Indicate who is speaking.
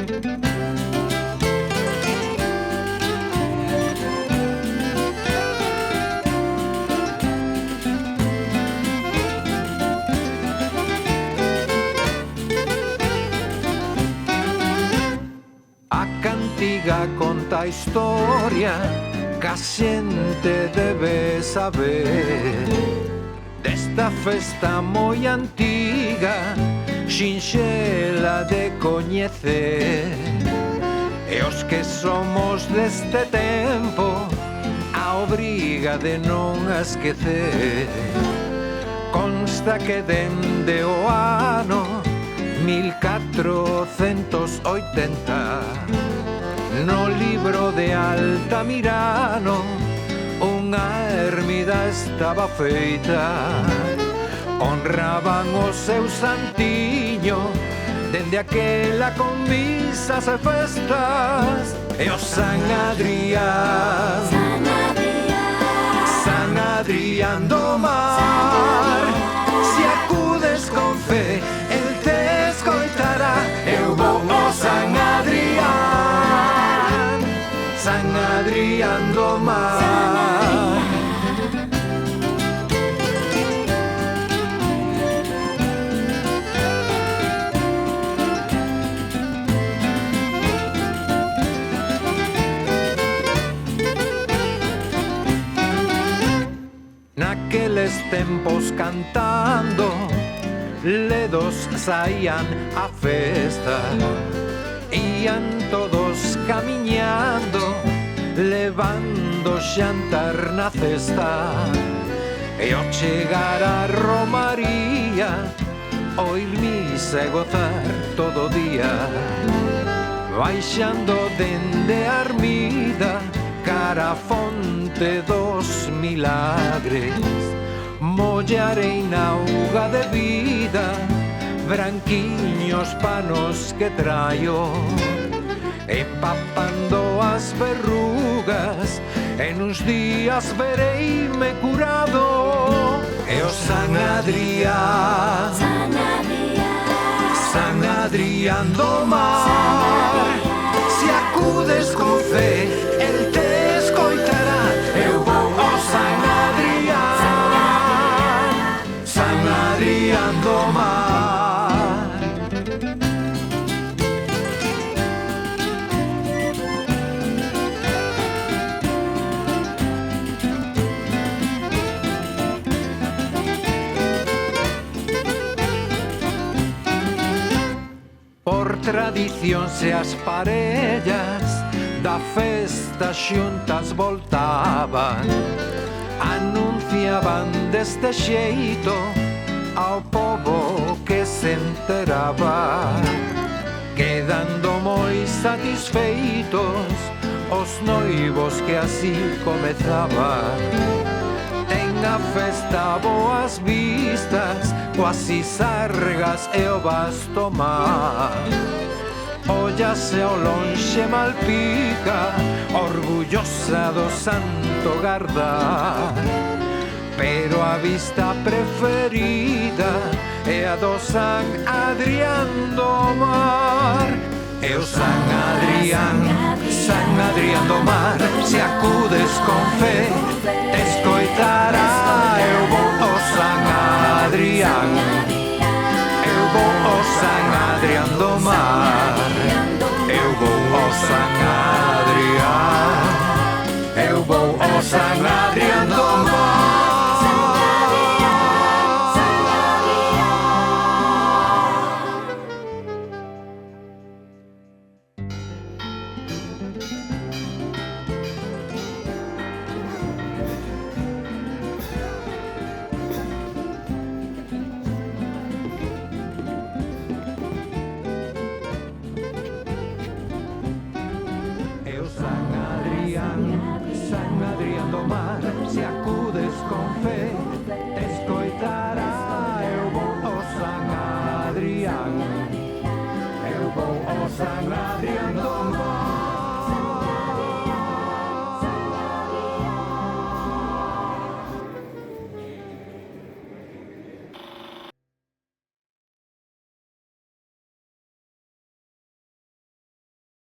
Speaker 1: A cantiga conta a historia que a xente debe saber desta festa moi antiga, sinxela de coñecer. E os que somos deste tempo, a obriga de non a esquecer. Consta que dende o ano 1480 no libro de Altamirano unha ermida estaba feita. Honraban o seu santiño dende aquela con misas e festas. E o San Adrián, San Adrián do mar, se acudes con fe el te escoitará. Eu vou ao San Adrián, San Adrián do mar. Naqueles tempos cantando, ledos saían a festa. Ian todos camiñando, levando xantar na cesta. E ao chegar a romaría, oír misa e gozar todo o día. Baixando dende a ermida, cara a fonte dos milagres, mollarei na auga de vida, branquiños panos que traio, empapando as verrugas, en uns días vereime curado. E o San Adrián, San Adrián do mar, se acudes con fe, el te escoitará. Eu vou ao San Adrián, San Adrián do mar. Por tradición se as parellas da festa xuntas voltaban, anunciaban deste xeito ao pobo que se enteraba, quedando moi satisfeitos os noivos que así comezaban. Ten a festa boas vistas, coas sargas e o vasto mar. Óllase ao lonxe Malpica, orgullosa do santo Gardar. Pero a vista preferida é a do San Adrián do mar. E o San Adrián, San Adrián do mar, se acudes con fe, te escoitará. Eu vou ao San Adrián, eu vou ao San Adrián do mar. Eu vou ao San Adrián, eu vou ao San Adrián do mar. San Adrián do mar, se acudes con fe, te escoitará. Eu vou ao San Adrián, eu vou ao San Adrián do mar.